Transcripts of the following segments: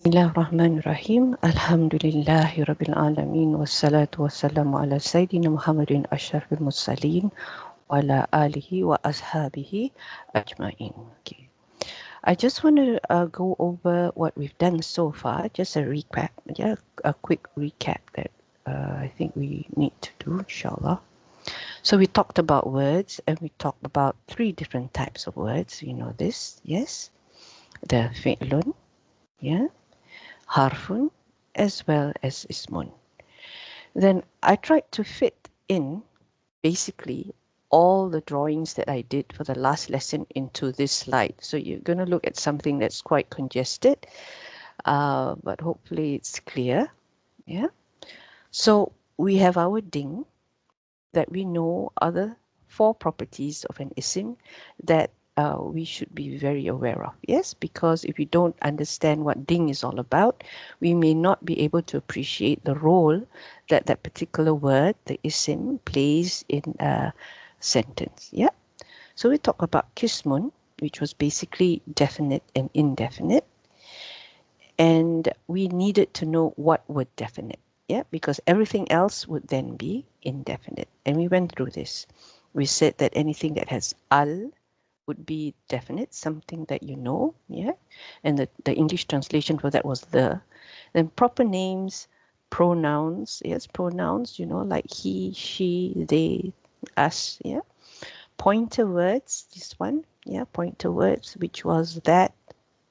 Bismillahirrahmanirrahim. Alhamdulillahi Rabbil Alamin. Wassalatu wassalamu ala Sayyidina Muhammadin Ashrafil Mursaleen wa ala alihi wa ashabihi ajma'in. Okay. I just want to go over what we've done so far, just a recap, yeah, a quick recap that I think we need to do, inshallah. So we talked about words and we talked about three different types of words. You know this, yes? The fi'lun, yeah? Harfun, as well as ismun. Then I tried to fit in basically all the drawings that I did for the last lesson into this slide. So you're going to look at something that's quite congested, but hopefully it's clear. Yeah. So we have our ding that we know are the four properties of an isim that we should be very aware of. Yes, because if we don't understand what ding is all about, we may not be able to appreciate the role that that particular word, the isim, plays in a sentence. Yeah. So we talk about kismun, which was basically definite and indefinite. And we needed to know what were definite. Yeah, because everything else would then be indefinite. And we went through this. We said that anything that has al would be definite, something that you know, yeah. And the English translation for that was the. Then proper names, pronouns, yes, pronouns, you know, like he, she, they, us, yeah. Pointer words, this one, yeah, pointer words, which was that,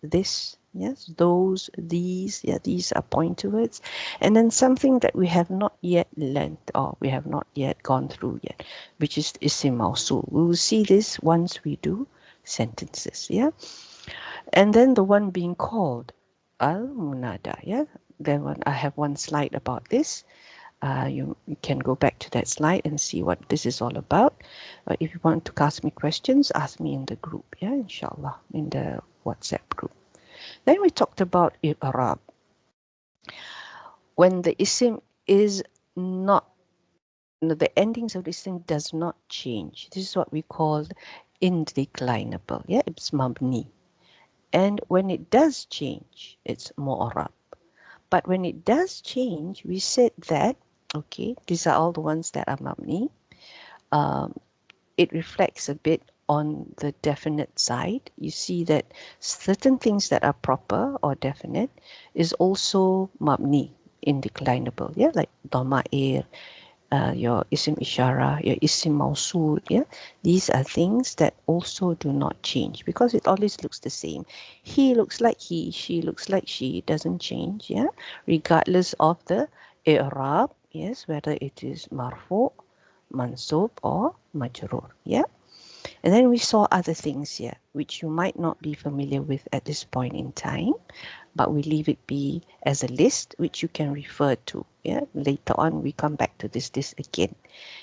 this, yes, those, these, yeah, these are pointer words. And then something that we have not yet learned or we have not yet gone through yet, which is isim mausul. We will see this once we do sentences, yeah. And then the one being called al-munada, yeah. Then one, I have one slide about this. You can go back to that slide and see what this is all about. If you want to ask me questions, ask me in the group, yeah, inshallah, in the WhatsApp group. Then we talked about i'rab. When the isim is not, the endings of the isim does not change. This is what we call indeclinable. Yeah, it's mabni. And when it does change, it's mu'arab. But when it does change, we said that, okay, these are all the ones that are mabni. It reflects a bit on the definite side. You see that certain things that are proper or definite is also mabni, indeclinable. Yeah, like dhama'ir, your isim ishara, your isim mausul. Yeah, these are things that also do not change because it always looks the same. He looks like he, she looks like she, doesn't change. Yeah, regardless of the i'rab. Yes, whether it is marfu, mansub, or majrur. Yeah. And then we saw other things here, which you might not be familiar with at this point in time, but we leave it be as a list, which you can refer to. Yeah, later on we come back to this again.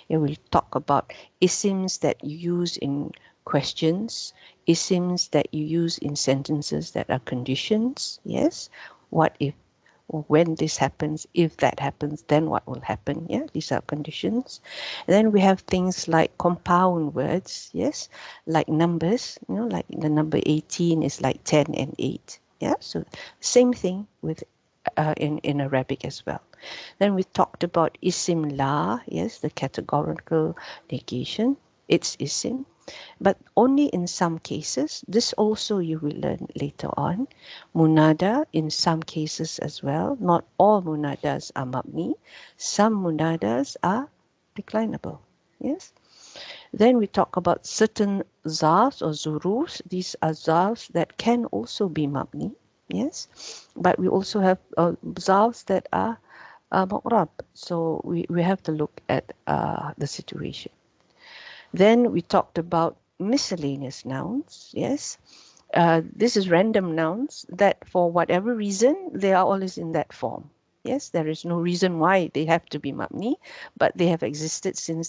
And we'll talk about isms that you use in questions, isms that you use in sentences that are conditions. Yes, what if, when this happens, if that happens, then what will happen? Yeah, these are conditions. And then we have things like compound words, yes, like numbers, you know, like the number 18 is like 10 and 8. Yeah, so same thing with in Arabic as well. Then we talked about isim la, yes, the categorical negation. It's isim, but only in some cases. This also you will learn later on. Munada in some cases as well. Not all munadas are mabni. Some munadas are declinable. Yes. Then we talk about certain zarfs or zurufs. These are zarfs that can also be mabni. Yes. But we also have zarfs that are mu'rab. So we have to look at the situation. Then we talked about miscellaneous nouns. Yes. This is random nouns that for whatever reason, they are always in that form. Yes, there is no reason why they have to be mabni, but they have existed since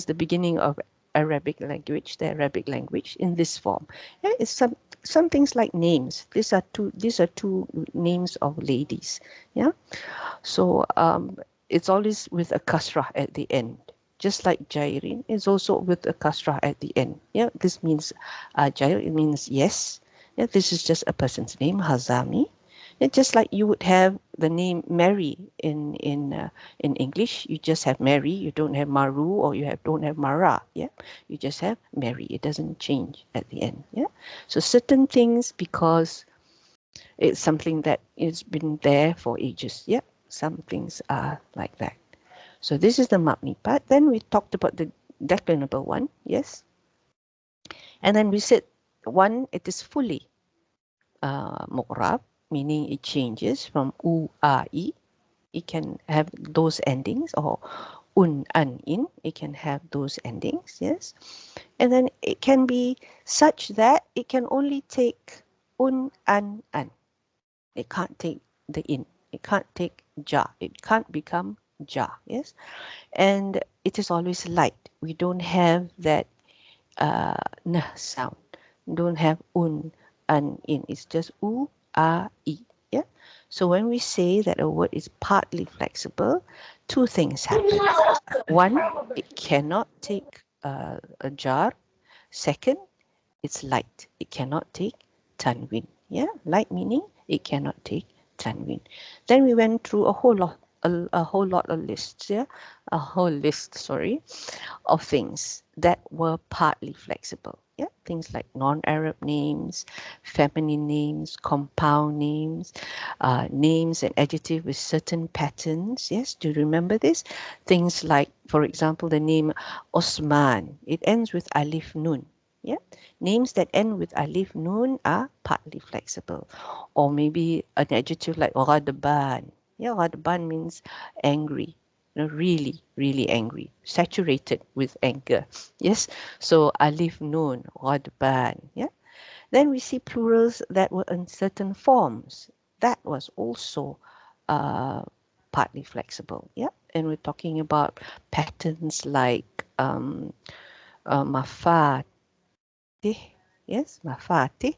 the beginning of Arabic language, the Arabic language in this form. Yeah, it's some things like names. These are two names of ladies. Yeah. So it's always with a kasrah at the end. Just like Jairin is also with a kasrah at the end. Yeah, this means Jair, it means yes. Yeah, this is just a person's name, Hazami. It's just like you would have the name Mary in English. You just have Mary. You don't have Maru, or you don't have Mara. Yeah, you just have Mary. It doesn't change at the end. Yeah, so certain things, because it's something that it's been there for ages. Yeah, some things are like that. So this is the mabni part. Then we talked about the declinable one. Yes, and then we said one, it is fully mu'rab, meaning it changes from u, a, i. It can have those endings, or un, an, in. It can have those endings, yes. And then it can be such that it can only take un, an. It can't take the in. It can't take ja. It can't become ja, yes. And it is always light. We don't have that n sound. Don't have un, an, in. It's just u, a, i. Yeah. So when we say that a word is partly flexible, two things happen. One, it cannot take a jar. Second, it's light. It cannot take tanwin. Yeah, light meaning it cannot take tanwin. Then we went through a whole lot, a whole lot of lists. Yeah, a whole list. Sorry, of things that were partly flexible. Yeah, things like non-Arab names, feminine names, compound names, names and adjectives with certain patterns. Yes, do you remember this? Things like, for example, the name Osman. It ends with alif nun. Yeah, names that end with alif nun are partly flexible. Or maybe an adjective like ghadban. Yeah, ghadban means angry, really, really angry, saturated with anger. Yes, so alif nun, ghadban. Yeah. Then we see plurals that were in certain forms. That was also uh, partly flexible. Yeah, and we're talking about patterns like mafatih. Yes, mafatih,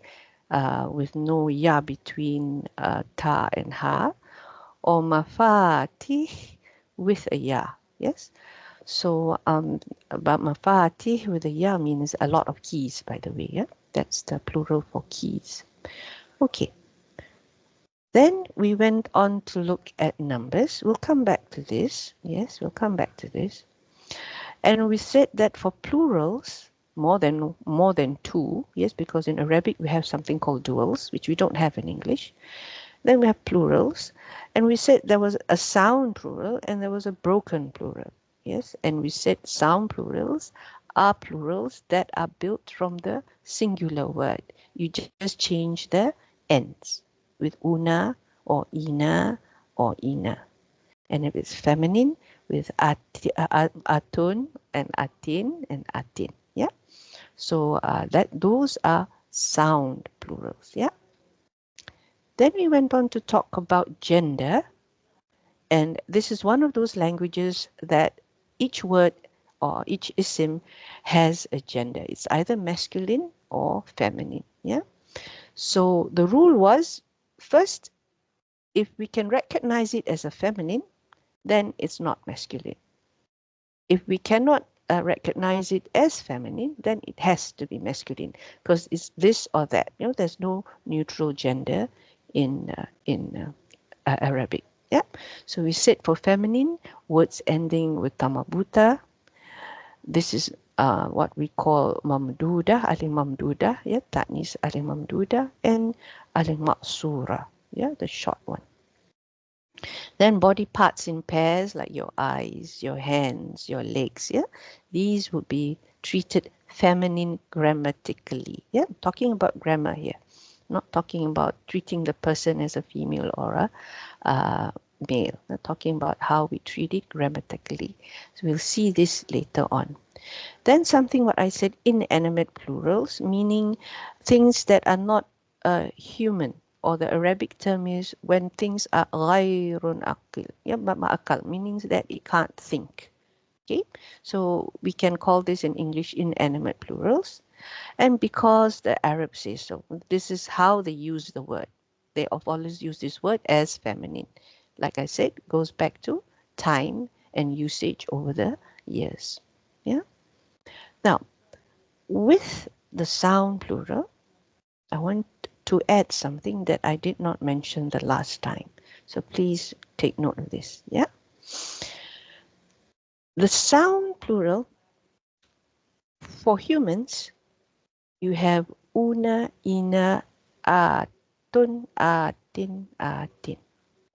with no ya between ta and ha, or mafatih with a ya. Yes. So about mafatih with a ya means a lot of keys, by the way. Yeah, that's the plural for keys. Okay. Then we went on to look at numbers. We'll come back to this. Yes, we'll come back to this. And we said that for plurals, more than two. Yes, because in Arabic we have something called duals, which we don't have in English. Then we have plurals, and we said there was a sound plural and there was a broken plural. Yes, and we said sound plurals are plurals that are built from the singular word. You just change the ends with una or ina or ina. And if it's feminine, with atun and atin. Yeah. So those are sound plurals. Yeah. Then we went on to talk about gender, and this is one of those languages that each word or each isim has a gender. It's either masculine or feminine. Yeah. So the rule was, first, if we can recognize it as a feminine, then it's not masculine. If we cannot recognize it as feminine, then it has to be masculine, because it's this or that. You know, there's no neutral gender in Arabic. Yeah. So we said for feminine, words ending with tamabuta. This is what we call mamduda, alif mamduda. Yeah, ta'nis alif mamduda, and alif maksura. Yeah, the short one. Then body parts in pairs like your eyes, your hands, your legs. Yeah, these would be treated feminine grammatically. Yeah, I'm talking about grammar here, not talking about treating the person as a female or a male. I'm talking about how we treat it grammatically. So we'll see this later on. Then something what I said, inanimate plurals, meaning things that are not human, or the Arabic term is when things are ghayrun aqil, yeah, ma'akal, meaning that it can't think. Okay, so we can call this in English inanimate plurals. And because the Arabs say so, this is how they use the word. They have always used this word as feminine. Like I said, it goes back to time and usage over the years. Yeah. Now, with the sound plural, I want to add something that I did not mention the last time. So please take note of this. Yeah. The sound plural for humans, you have una, ina, atun, atin, atin.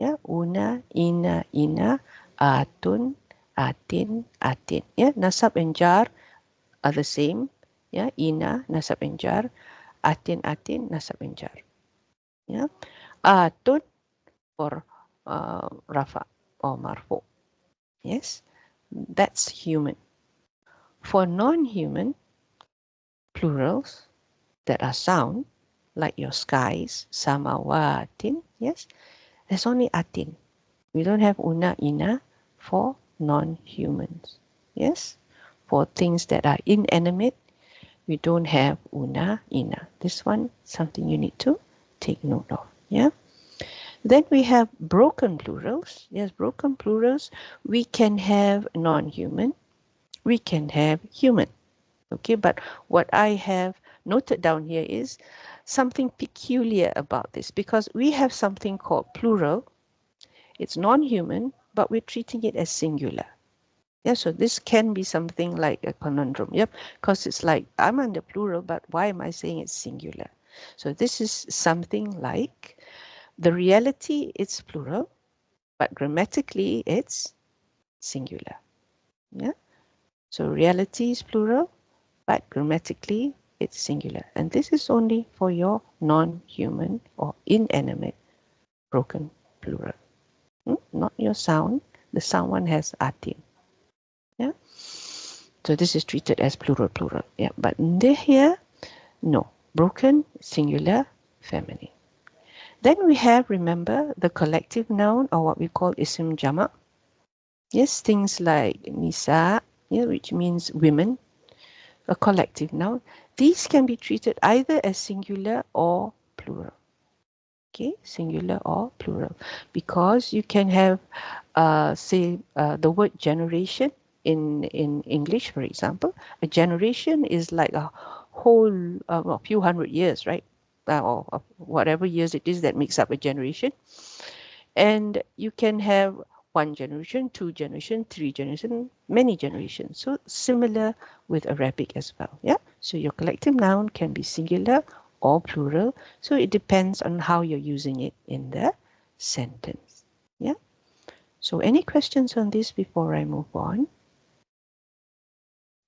Yeah, una, ina, atun, atin, atin. Yeah, nasab and jar are the same. Yeah, ina, nasab and jar. Atin, nasab and jar. Yeah, atun for rafa or marfu. Yes, that's human. For non-human plurals that are sound, like your skies, samawatin, yes, there's only atin. We don't have una, ina for non-humans. Yes, for things that are inanimate, we don't have una, ina. This one, something you need to take note of. Yeah. Then we have broken plurals. Yes, broken plurals. We can have non-human. We can have human. Okay, but what I have noted down here is something peculiar about this, because we have something called plural. It's non-human, but we're treating it as singular. Yeah, so this can be something like a conundrum. Yep, because it's like I'm under plural, but why am I saying it's singular? So this is something like the reality it's plural, but grammatically it's singular. Yeah, so reality is plural, but grammatically it's singular. And this is only for your non-human or inanimate broken plural. Not your sound. The sound one has atin. Yeah. So this is treated as plural, plural. Yeah. But here, no. Broken, singular, feminine. Then we have, remember, the collective noun, or what we call isim jama'. Yes, things like nisa, yeah, which means women, a collective noun. These can be treated either as singular or plural. Okay, singular or plural, because you can have, say, the word generation in English, for example. A generation is like a whole a few hundred years, right? Or whatever years it is that makes up a generation. And you can have one generation, two generation, three generation, many generations. So similar with Arabic as well. Yeah. So your collective noun can be singular or plural. So it depends on how you're using it in the sentence. Yeah. So any questions on this before I move on?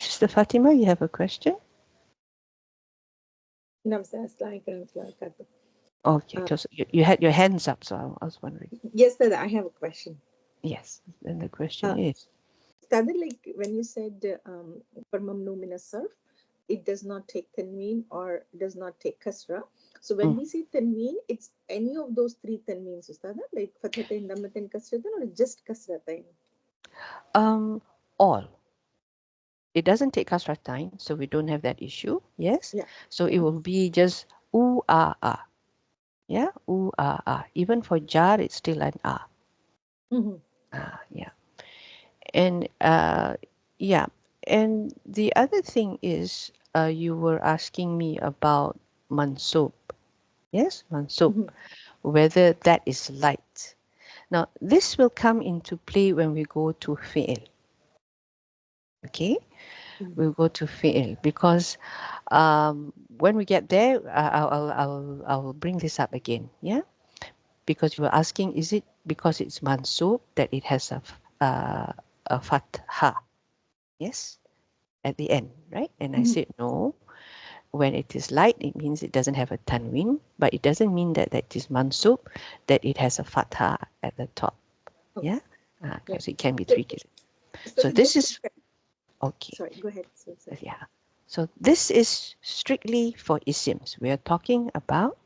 Sister Fatima, you have a question? Okay, because you had your hands up, so I was wondering. Yes, sir, I have a question. Yes, then the question is. Started like when you said for mamnu min as-sarf, it does not take tanween or does not take kasra. So when we say tanween, it's any of those three tanweens, Ustada, like fathatain, dammatain, kasratain, or just kasratain? All. It doesn't take kasratain, so we don't have that issue. Yes. Yeah. So it will be just a. Yeah, a. Even for jar, it's still an a. Mm-hmm. Yeah. And yeah. And the other thing is, you were asking me about mansub. Yes, mansub. Mm-hmm. Whether that is light. Now, this will come into play when we go to fi'l. Okay, we'll go to fi'l, because when we get there, I'll bring this up again. Yeah, because you were asking, is it because it's mansub that it has a fatha? Yes, at the end, right? And I Mm-hmm. said no. When it is light, it means it doesn't have a tanwin, but it doesn't mean that that is mansub, that it has a fatha at the top. Okay. Yeah, Yeah. because it can be So, three cases. so So that this just is okay. sorry, go ahead. So sorry. Yeah. So this is strictly for isims. We are talking about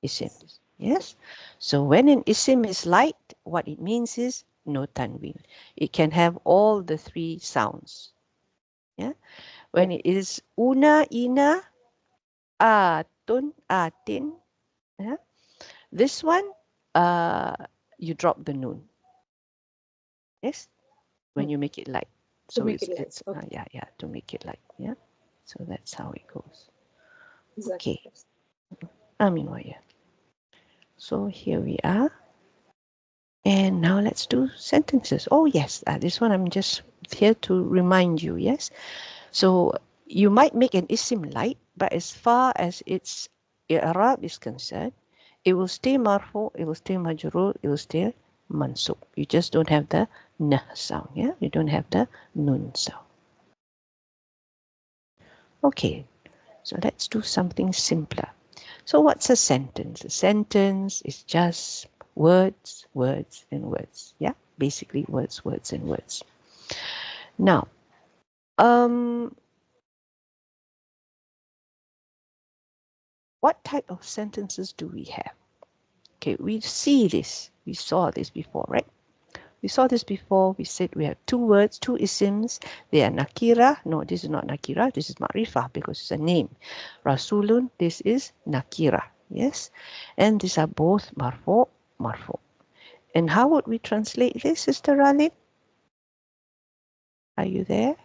isims. Yes. So when an isim is light, what it means is no tanwin. It can have all the three sounds. Yeah. When it is una, ina, atun, atin. Yeah. This one, uh, you drop the noon. Yes. When Hmm. you make it light. To So make it's it light. Okay. yeah, to make it light. Yeah. So that's how it goes. Exactly. Okay. Amin wa ya. So here we are. And now let's do sentences. Oh yes, this one I'm just here to remind you, yes. So you might make an isim light, but as far as its i'rab is concerned, it will stay marfu, it will stay majrur, it will stay mansub. You just don't have the nah sound, yeah? You don't have the nun sound. Okay, so let's do something simpler. So what's a sentence? A sentence is just words, words, and words. Yeah, basically words, words, and words. Now, um, what type of sentences do we have? Okay, we see this. We saw this before, right? We saw this before. We said we have two words, two isms. They are nakira. No, this is not nakira. This is ma'rifah because it's a name. Rasulun, this is nakira. Yes? And these are both marfu, marfu. And how would we translate this, Sister Ralin? Are you there?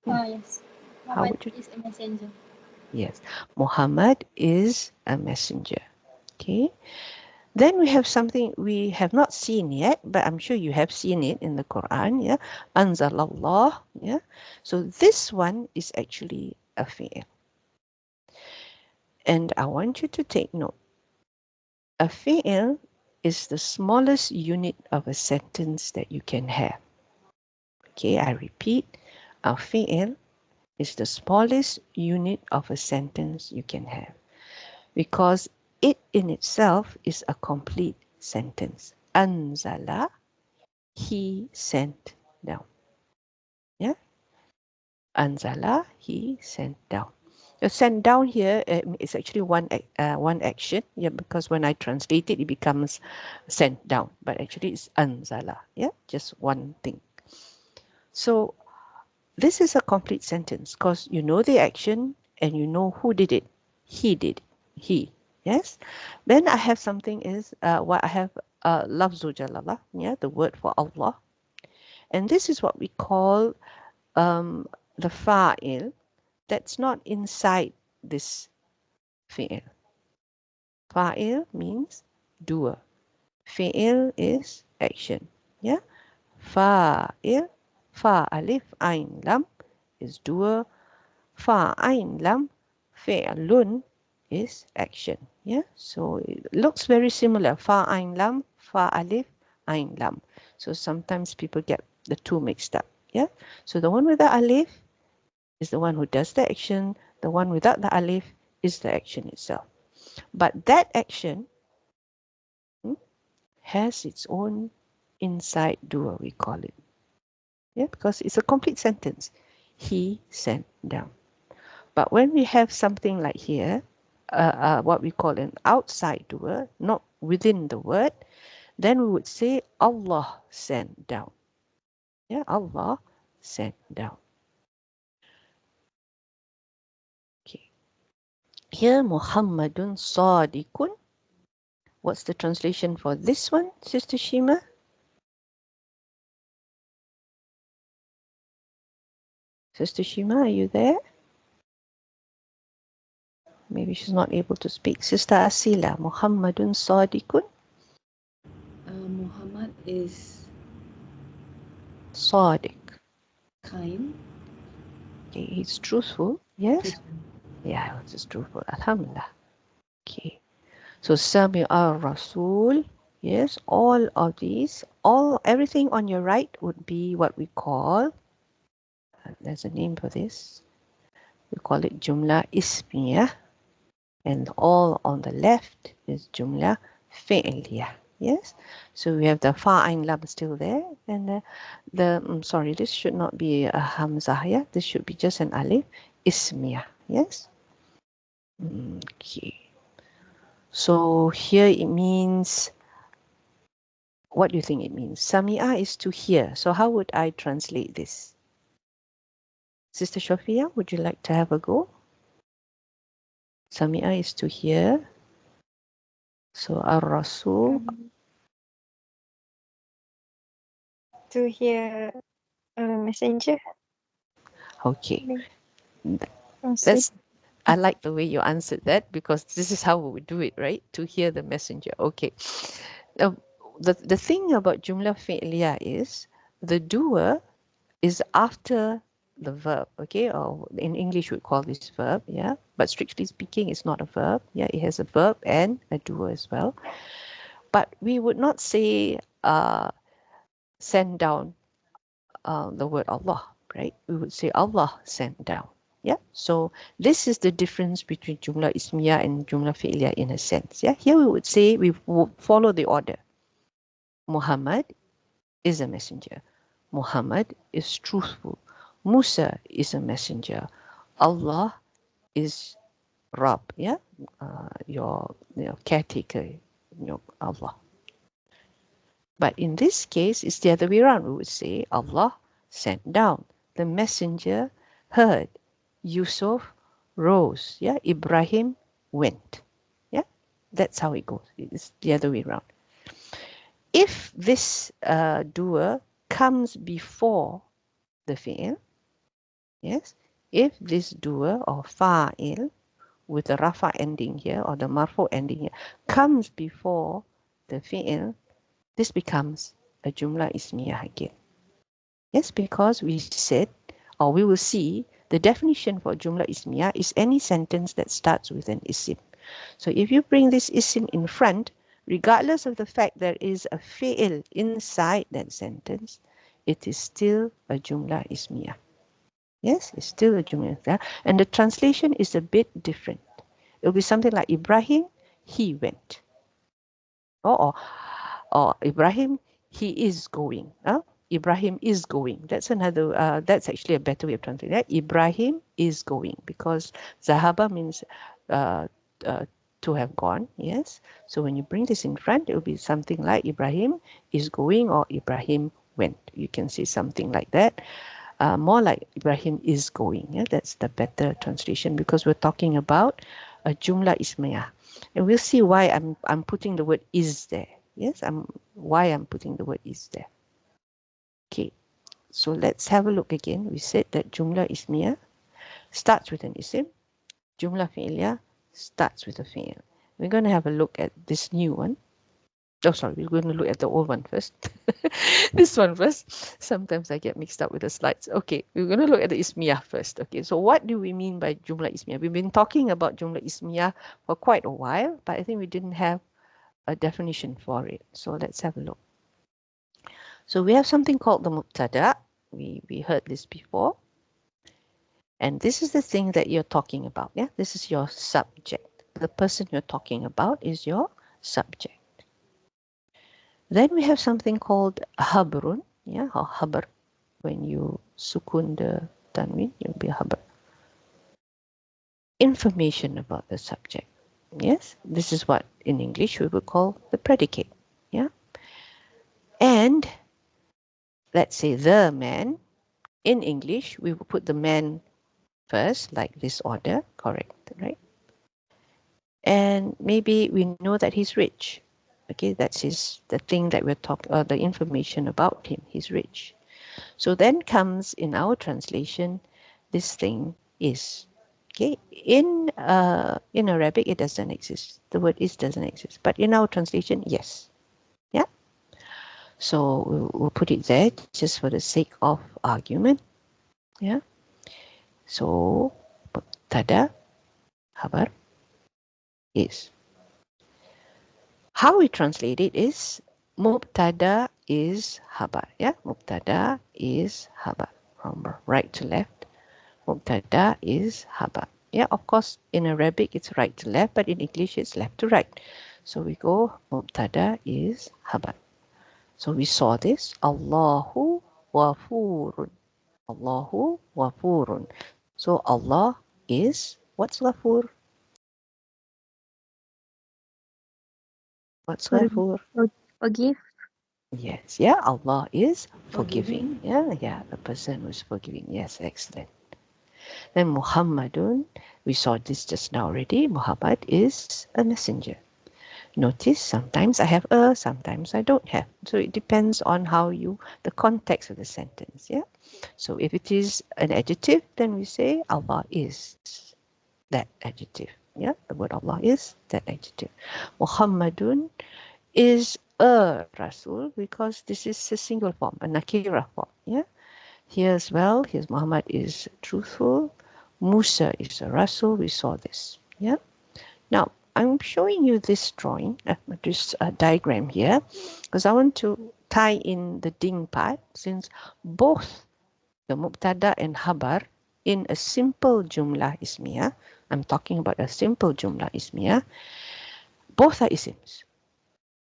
Yes. How Muhammad would you? is a messenger. Yes. Muhammad is a messenger. Okay. Then we have something we have not seen yet, but I'm sure you have seen it in the Quran. Yeah. Anzalallah. Yeah. So this one is actually a fi'l. And I want you to take note. A fi'l is the smallest unit of a sentence that you can have. Okay, I repeat. A fi'l is the smallest unit of a sentence you can have because it in itself is a complete sentence. Anzala, he sent down. Yeah, Anzala, he sent down. The sent down here is actually one action. Yeah, because when I translate it, it becomes sent down. But actually, it's Anzala. Yeah, just one thing. So this is a complete sentence because you know the action and you know who did it. He did. He. Yes. Then I have something is what I have lafzu jalala. Yeah, the word for Allah. And this is what we call um, the fa'il that's not inside this fi'il. Fa'il means doer. Fi'il is action. Yeah. Fa'il. Fa alif ain lam is doer. Fa ain lam fi'lun is action. Yeah, so it looks very similar. Fa ain lam, fa alif, ain lam. So sometimes people get the two mixed up. Yeah, so the one with the alif is the one who does the action. The one without the alif is the action itself. But that action has its own inside doer, we call it. Yeah, because it's a complete sentence. He sent down. But when we have something like here, what we call an outside doer, not within the word, then we would say Allah sent down. Yeah, Allah sent down. Okay. Here, Muhammadun Sadiqun. What's the translation for this one, Sister Shima? Sister Shima, are you there? Maybe she's not able to speak. Sister Asila, Muhammadun Sadiqun. Muhammad is Sadiq. kind. Okay, he's truthful. Yes? Truthful. Yeah, he's truthful. Alhamdulillah. Okay. So Sami al-Rasul, yes, all of these, everything on your right would be what we call, there's a name for this, we call it Jumla Ismiyah, and all on the left is Jumla Fi'liyah. Yes, so we have the Fa'ain Lam still there, and sorry, this should not be a Hamzah, yeah, this should be just an Alif, Ismiyah, yes. Okay, so here it means, what do you think it means? Sami'a is to hear. So how would I translate this? Sister Shafia, would you like to have a go? Sami'a is to hear. So ar-Rasul. To hear a messenger. Okay. Translate. That's I like the way you answered that because this is how we would do it, right? To hear the messenger. Okay. Uh, the thing about jumlah fi'liyah is the doer is after the verb, okay? Or in English, we call this verb, yeah? But strictly speaking, it's not a verb. Yeah, it has a verb and a doer as well. But we would not say send down the word Allah, right? We would say Allah sent down. Yeah. So this is the difference between jumlah ismiyah and jumlah fi'liyah in a sense. Yeah. Here we would say we would follow the order. Muhammad is a messenger. Muhammad is truthful. Musa is a messenger. Allah is Rab. Yeah. Your caretaker. Allah. But in this case, it's the other way around. We would say Allah sent down. The messenger heard. Yusuf rose. Yeah, Ibrahim went. Yeah, that's how it goes. It's the other way around. If this doer comes before the fi'il, yes, if this doer or fa'il with the rafa ending here or the marfu ending here comes before the fi'il, this becomes a jumlah ismiyah again. Yes, because we said, or we will see, the definition for jumlah ismiyah is any sentence that starts with an isim. So if you bring this isim in front, regardless of the fact there is a fi'il inside that sentence, it is still a jumlah ismiyah. Yes, it's still a jumlah ismiyah. And the translation is a bit different. It will be something like Ibrahim, he went. Or Ibrahim, he is going. Ibrahim is going. That's another, that's actually a better way of translating that. Ibrahim is going because Zahaba means to have gone. Yes. So when you bring this in front, it will be something like Ibrahim is going or Ibrahim went. You can say something like that. More like Ibrahim is going. Yeah, that's the better translation because we're talking about a jumlah ismiyah. And we'll see why I'm putting the word is there. Yes, why I'm putting the word is there. Okay, so let's have a look again. We said that jumlah ismiyah starts with an isim. Jumlah fi'liyah starts with a fi'il. We're going to have a look at this new one. Oh, sorry, we're going to look at the old one first. This one first. Sometimes I get mixed up with the slides. Okay, we're going to look at the ismiyah first. Okay, so what do we mean by jumlah ismiyah? We've been talking about jumlah ismiyah for quite a while, but I think we didn't have a definition for it. So let's have a look. So we have something called the mubtada. We heard this before. And this is the thing that you're talking about. Yeah, this is your subject. The person you're talking about is your subject. Then we have something called habrun, yeah, or habr. When you sukun the tanwin, you'll be habr. Information about the subject. Yes, this is what in English we would call the predicate. Yeah, and let's say the man. In English, we will put the man first, like this order, correct, right? And maybe we know that he's rich. Okay, that's the thing that we're talking, the information about him. He's rich. So then comes in our translation, this thing is. Okay, in Arabic it doesn't exist. The word is doesn't exist, but in our translation, yes. Yeah. So we'll put it there just for the sake of argument. Yeah. So mubtada khabar is. How we translate it is mubtada is khabar. Yeah, mubtada is khabar. From right to left, mubtada is khabar. Yeah, of course, in Arabic it's right to left, but in English it's left to right. So we go mubtada is khabar. So we saw this. Allahu wafurun. Allahu wafurun. So Allah is, what's ghafur? What's ghafur? Forgive. Yes, yeah, Allah is forgiving. Forgiving. Yeah, the person who's forgiving. Yes, excellent. Then Muhammadun, we saw this just now already. Muhammad is a messenger. Notice sometimes I have a, sometimes I don't have. So it depends on how the context of the sentence. Yeah. So if it is an adjective, then we say Allah is. that adjective. Yeah, the word Allah is that adjective. Muhammadun is a Rasul because this is a single form, a nakira form. Yeah, here as well, here's Muhammad is truthful. Musa is a Rasul. We saw this. Yeah. Now, I'm showing you this drawing, this diagram here, because I want to tie in the ding part, since both the mubtada and habar in a simple jumlah ismiyah, I'm talking about a simple jumlah ismiyah, both are isims.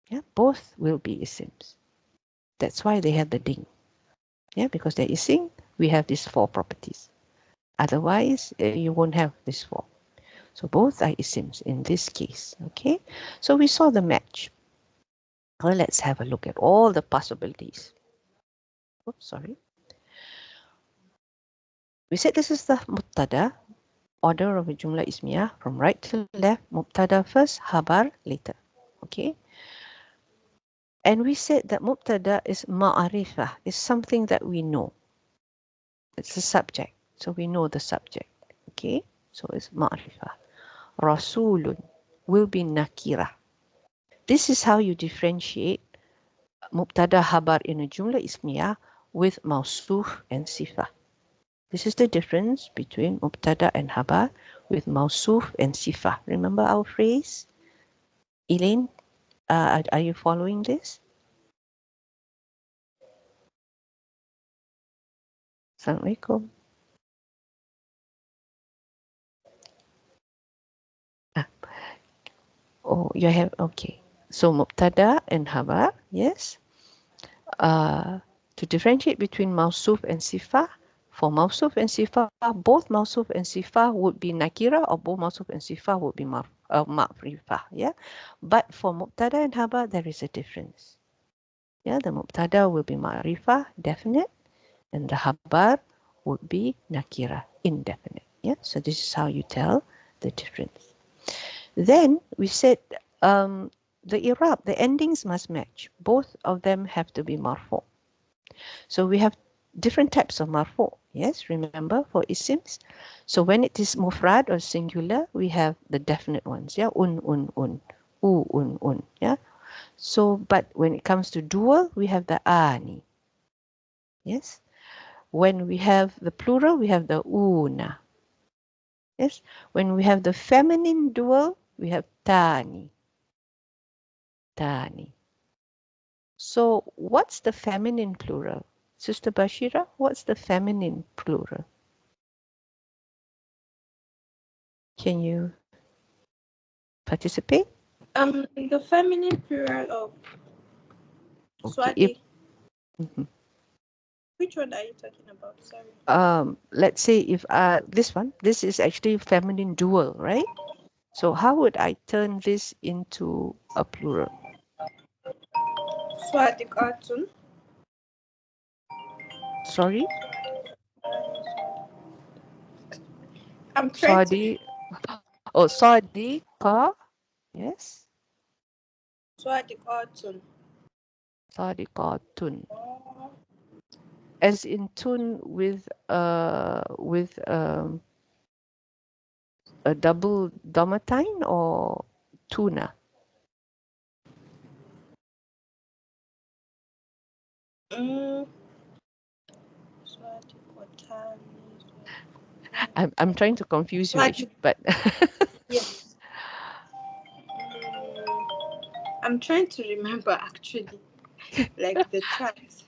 Yeah, both will be isims. That's why they have the ding. Yeah, because they're isim, we have these four properties. Otherwise, you won't have these four. So both are isims in this case. Okay, so we saw the match. Well, let's have a look at all the possibilities. Oops, sorry. We said this is the mubtada, order of a jumlah ismiyah from right to left, mubtada first, habar later. Okay. And we said that mubtada is ma'arifah, is something that we know. It's a subject, so we know the subject. Okay, so it's ma'arifah. Rasulun will be nakira. This is how you differentiate mubtada habar in a jumlah ismiyah with mausuf and sifah. This is the difference between mubtada and habar with mausuf and sifah. Remember our phrase? Elaine, are you following this? Assalamualaikum. Oh, you have, okay. So mubtada and habar, yes. To differentiate between mausuf and sifah, for mausuf and sifah, both mausuf and sifah would be nakira, or both mausuf and sifah would be ma'rifah. Yeah, but for mubtada and habar, there is a difference. Yeah, the mubtada will be ma'rifah, definite, and the habar would be nakira, indefinite. Yeah, so this is how you tell the difference. Then we said the i'rab, the endings must match. Both of them have to be marfu. So we have different types of marfu. Yes, remember for isims. So when it is mufrad or singular, we have the definite ones. Yeah, un, un. Yeah. So, but when it comes to dual, we have the ani. Yes. When we have the plural, we have the una. Yes. When we have the feminine dual, we have tani. Tani. So what's the feminine plural? Sister Bashira, what's the feminine plural? Can you participate? The feminine plural of Okay. If, Swati. Which one are you talking about? Sorry. let's say if this is actually feminine dual, right? So how would I turn this into a plural? Swati cartoon. Sorry? I'm trying to. Sadi. Oh, Sadi ka. Yes. Swati cartoon. Sadi tun. As in tun with a double domatine or tuna? Swati Kotani. I'm trying to confuse you, Swati. but Yes. I'm trying to remember actually, like the tracks.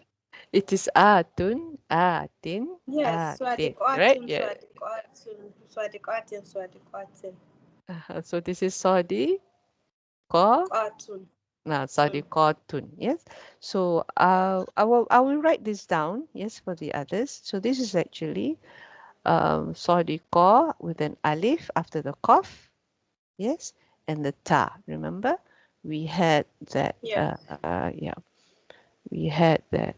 it is atun, atin, Yes, atin, right? Swadikotun, Yeah. Swadikotun, Swadikotin, Swadikotin. So this is Sadi ka. Kotun. Now Sadi tun. Yes. So I will write this down. Yes, for the others. So this is actually Sadi ka with an alif after the qaf. Yes, and the ta. Remember, we had that. Yeah. Yeah, we had that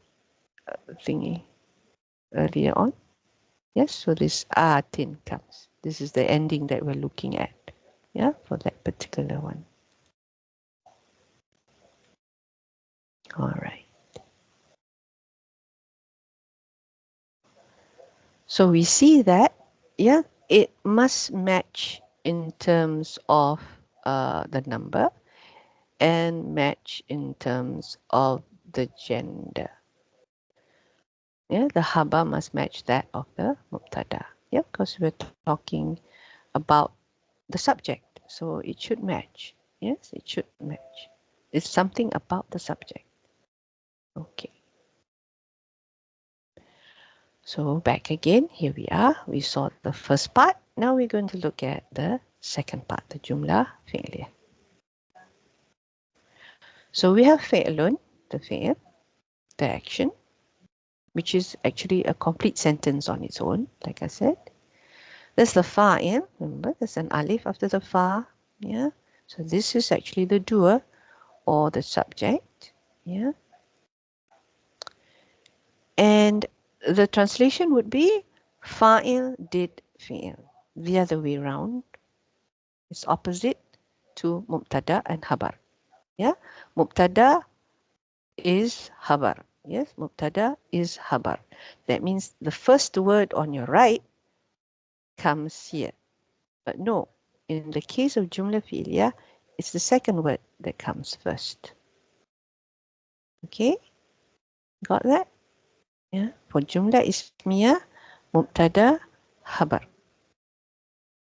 thingy earlier on. Yes, so this atin comes. This is the ending that we're looking at. Yeah, for that particular one. All right. So we see that, yeah, it must match in terms of the number and match in terms of the gender. Yeah, the haba must match that of the mubtada. Yeah, because we're talking about the subject, so it should match. Yes, it should match. It's something about the subject. Okay. So back again, here we are. We saw the first part. Now we're going to look at the second part, the jumlah fi'liyah. So we have fi'lun, the fi'l, the action, which is actually a complete sentence on its own, like I said. There's the fa'il, remember, there's an alif after the fa, yeah? So this is actually the doer or the subject, yeah? And the translation would be fa'il did fi'il. The other way around. It's opposite to mubtada and habar. Yeah, mubtada is habar. Yes, mubtada is habar. That means the first word on your right comes here. But no, in the case of jumla fi'liyah, it's the second word that comes first. Okay, got that? Yeah, for jumla ismiyah, mubtada habar.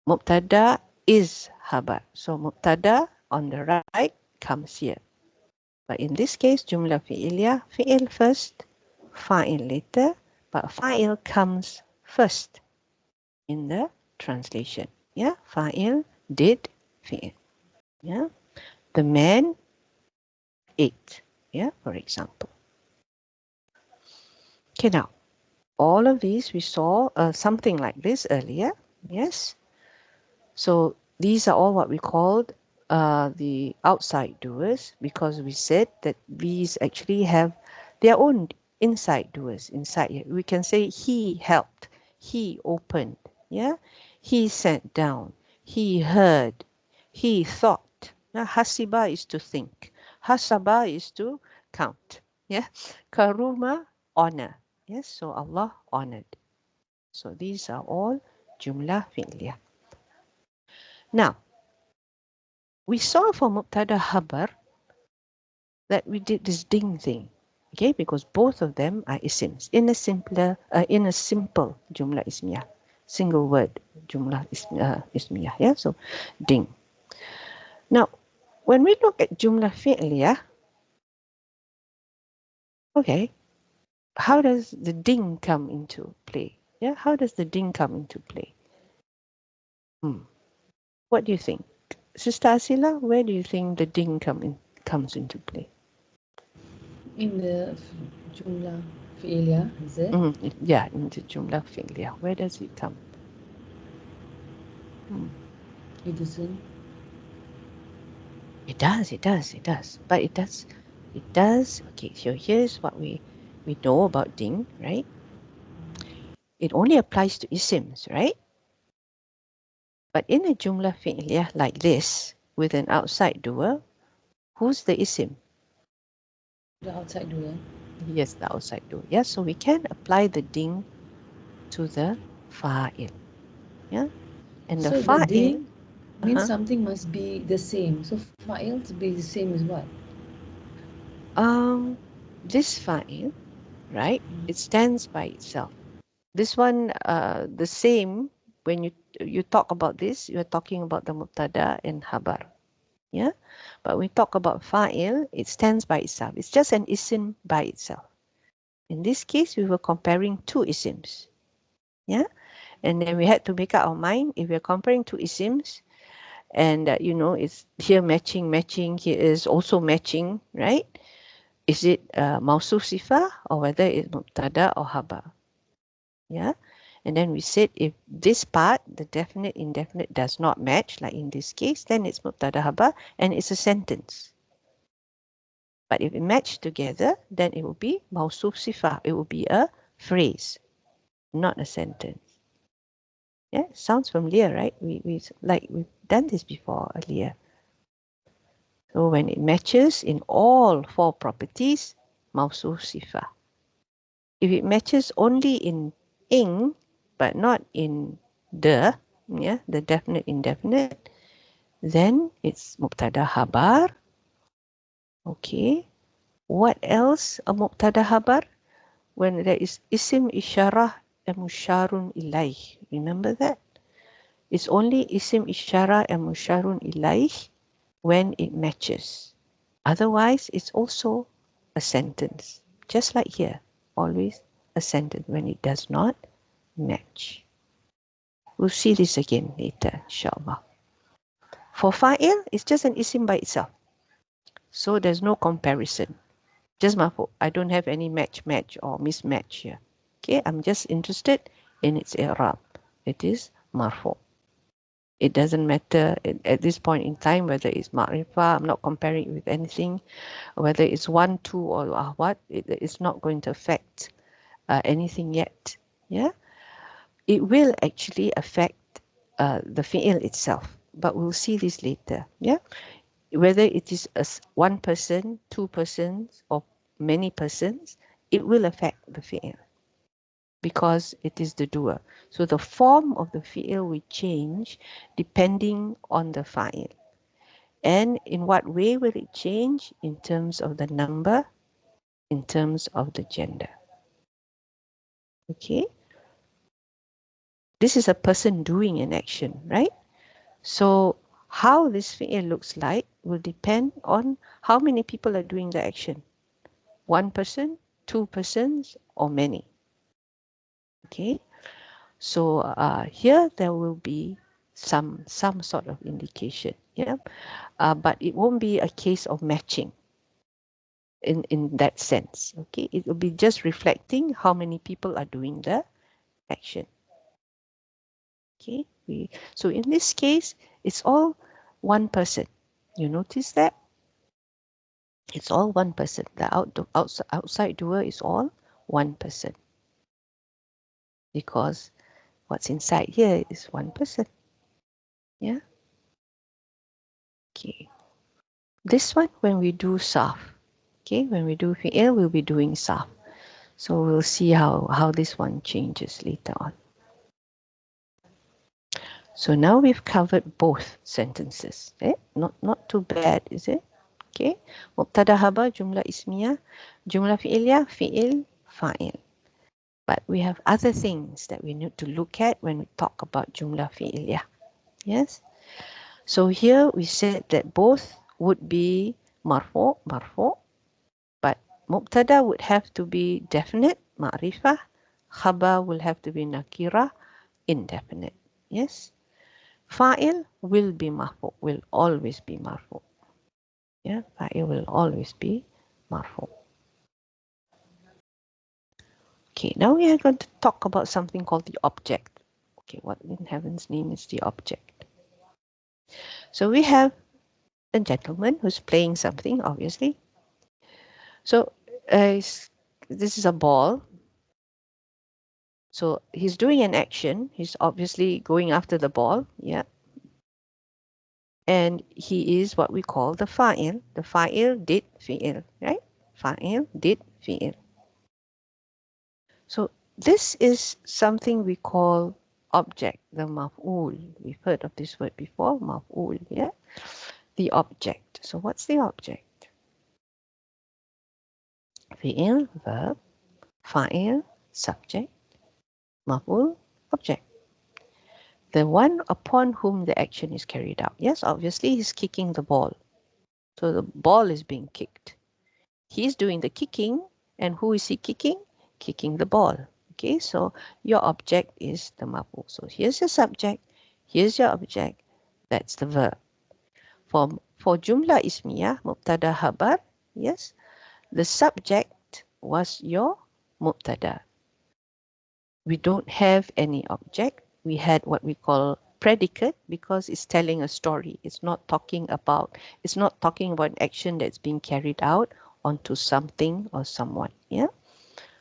Mubtada is habar. So mubtada on the right comes here. But in this case, jumlah fi'iliyah, fi'il first, fa'il later, but fa'il comes first in the translation. Yeah, fa'il did fi'il. Yeah, the man ate. Yeah, for example. Okay, now, all of these we saw something like this earlier. Yes. So these are all what we called the outside doers, because we said that these actually have their own inside doers inside here. We can say he helped, he opened, yeah, he sat down, he heard, he thought. Now, hasiba is to think, hasaba is to count, yeah, karuma, honor. Yes, so Allah honored. So these are all jumlah fi'liyah. Now, we saw for mubtada habar that we did this ding thing, okay, because both of them are isms in a simple jumlah ismiyah, single word jumlah ismiyah, yeah, so ding. Now, when we look at jumlah fi'liyah, okay, how does the ding come into play? Yeah, how does the ding come into play? What do you think? Sister Asila, where do you think the ding comes into play? In the jumlah fi'liyah, is it? Yeah, in the jumlah fi'liyah. Where does it come? It doesn't. It does. But it does. Okay, so here's what we know about ding, right? It only applies to isms, right? But in a jumlah fi'liyah like this, with an outside doer, who's the isim? The outside doer. Yes, the outside doer. Yeah, so we can apply the ding to the fa'il. Yeah, and So the the fa'il ding means something must be the same. So fa'il to be the same as what? this fa'il, right? It stands by itself. This one, the same. When you talk about this, you're talking about the mubtada and habar. Yeah, but when we talk about fa'il, it stands by itself. It's just an isim by itself. In this case, we were comparing two isms. Yeah, and then we had to make up our mind if we're comparing two isms, and it's here matching, here is also matching, right? Is it mausuf sifah or whether it's mubtada or habar? Yeah, and then we said if this part, the definite, indefinite does not match, like in this case, then it's mubtada habar and it's a sentence. But if it match together, then it will be mausuf sifah. It will be a phrase, not a sentence. Yeah, sounds familiar, right? We've done this before earlier. So when it matches in all four properties, mausuf sifah. If it matches only in ing, but not in the definite indefinite, then it's mubtada habar. Okay. What else? A mubtada habar when there is isim isyarah and musharun ilaih. Remember that? It's only isim isyarah and musharun ilaih when it matches. Otherwise, it's also a sentence. Just like here, always a sentence when it does not match. We'll see this again later, inshallah. For fa'il, it's just an isim by itself. So there's no comparison. Just marfu. I don't have any match or mismatch here. Okay, I'm just interested in its i'rab. It is marfu. It doesn't matter at this point in time whether it's ma'rifah. I'm not comparing it with anything. Whether it's 1, 2 or what. It's not going to affect anything yet. Yeah, it will actually affect the fi'il itself. But we'll see this later. Yeah, whether it is one person, two persons, or many persons, it will affect the fi'il because it is the doer. So the form of the fi'il will change depending on the fa'il. And in what way will it change? In terms of the number, in terms of the gender. Okay? This is a person doing an action, right? So how this fi'il looks like will depend on how many people are doing the action. One person, two persons, or many. Okay, so here there will be some sort of indication. Yeah, but it won't be a case of matching in that sense. Okay, it will be just reflecting how many people are doing the action. Okay, so in this case, it's all one person. You notice that? It's all one person. The outside doer is all one person. Because what's inside here is one person. Yeah. Okay. This one, when we do saf. Okay, when we do fi'il, we'll be doing saf. So we'll see how this one changes later on. So now we've covered both sentences. Not too bad, is it? Okay. Mubtada haba, jumlah ismiyah, jumlah fi'iliyah, fi'il, fa'il. But we have other things that we need to look at when we talk about jumlah fi'iliyah. Yes? So here we said that both would be marfu, but mubtada would have to be definite, ma'rifah. Khabar will have to be nakira, indefinite. Yes? Fa'il will be marfu, will always be marfu. Yeah, fa'il will always be marfu. Okay, now we are going to talk about something called the object. Okay, what in heaven's name is the object? So we have a gentleman who's playing something, obviously. So this is a ball. So he's doing an action. He's obviously going after the ball. Yeah. And he is what we call the fa'il. The fa'il did fi'il, right? Fa'il did fi'il. So this is something we call object, the maf'ul. We've heard of this word before, maf'ul, yeah? The object. So what's the object? Fi'il, verb, fa'il, subject, maf'ul, object. The one upon whom the action is carried out. Yes, obviously he's kicking the ball. So the ball is being kicked. He's doing the kicking, and who is he kicking? Kicking the ball. Okay, so your object is the maf'ul. So here's your subject, here's your object, that's the verb. For jumlah ismiyah, mubtada habar, yes, the subject was your mubtada. We don't have any object. We had what we call predicate because it's telling a story. It's not talking about an action that's being carried out onto something or someone. Yeah.